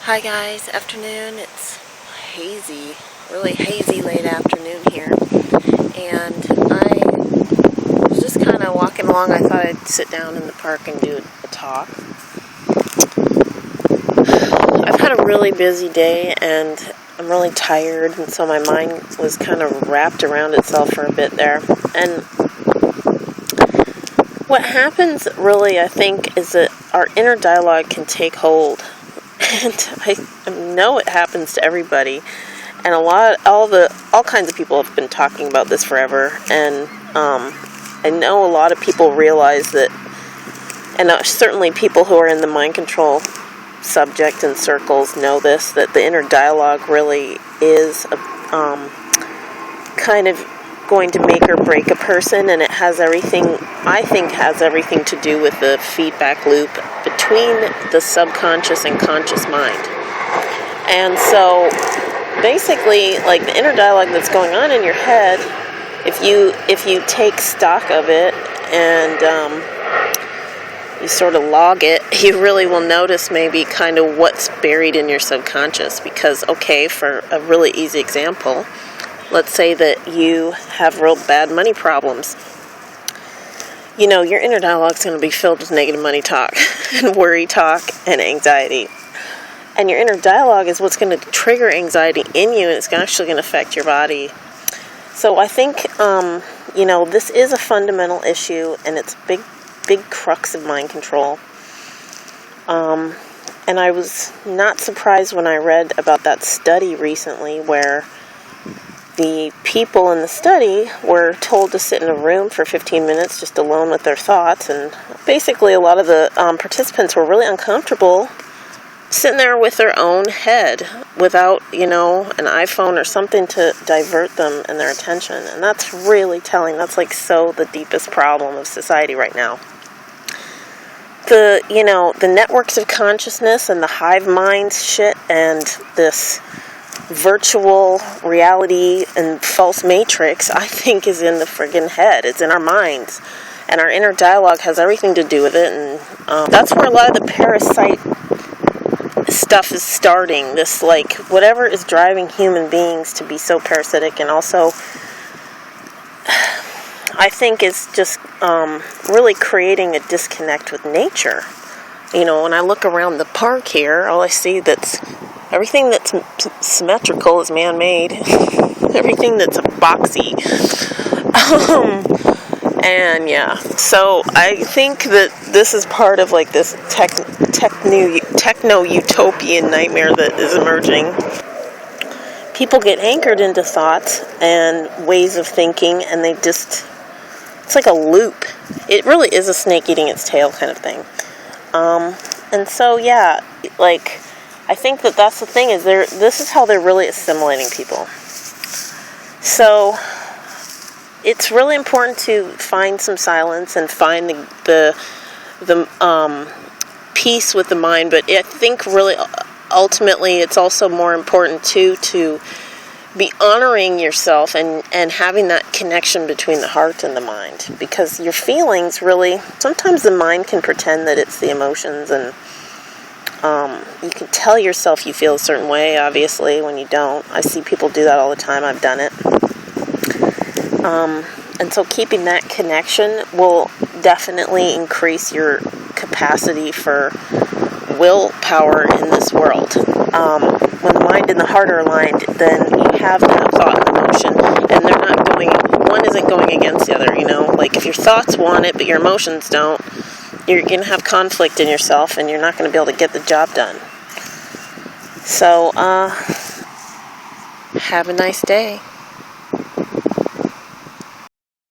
Hi guys, afternoon. It's hazy, really hazy late afternoon here, and I was just kind of walking along. I thought I'd sit down in the park and do a talk. I've had a really busy day and I'm really tired, and so my mind was kind of wrapped around itself for a bit there. And what happens really, I think, is that our inner dialogue can take hold. And I know it happens to everybody, and all kinds of people have been talking about this forever. And I know a lot of people realize that, and certainly people who are in the mind control subject and circles know this, that the inner dialogue really is kind of going to make or break a person, and it has everything, I think, has everything to do with the feedback loop between the subconscious and conscious mind. And so basically, like, the inner dialogue that's going on in your head, if you take stock of it and you sort of log it, you really will notice maybe kind of what's buried in your subconscious. Because, okay, for a really easy example, let's say that you have real bad money problems. You know, your inner dialogue is going to be filled with negative money talk and worry talk and anxiety. And your inner dialogue is what's going to trigger anxiety in you, and it's actually going to affect your body. So I think, this is a fundamental issue, and it's a big crux of mind control. And I was not surprised when I read about that study recently where the people in the study were told to sit in a room for 15 minutes just alone with their thoughts, and basically a lot of the participants were really uncomfortable sitting there with their own head without, an iPhone or something to divert them and their attention. And that's really telling. That's like the deepest problem of society right now. The networks of consciousness and the hive minds shit and this virtual reality and false matrix, I think, is in the friggin' head. It's in our minds, and our inner dialogue has everything to do with it. And that's where a lot of the parasite stuff is starting. This, whatever is driving human beings to be so parasitic, and also I think is just really creating a disconnect with nature. When I look around the park here, all I see everything that's symmetrical is man-made. Everything that's boxy. And yeah, so I think that this is part of this techno-utopian nightmare that is emerging. People get anchored into thoughts and ways of thinking, and it's like a loop. It really is a snake eating its tail kind of thing. And so, yeah, I think that's the thing, is this is how they're really assimilating people. So it's really important to find some silence and find the peace with the mind. But I think really ultimately it's also more important to be honoring yourself and having that connection between the heart and the mind. Because your feelings really, sometimes the mind can pretend that it's the emotions, and you can tell yourself you feel a certain way, obviously, when you don't. I see people do that all the time. I've done it. And so keeping that connection will definitely increase your capacity for willpower in this world. When the mind and the heart are aligned, then you have that thought and emotion, and they're not one isn't going against the other, if your thoughts want it, but your emotions don't, you're going to have conflict in yourself, and you're not going to be able to get the job done. So, have a nice day.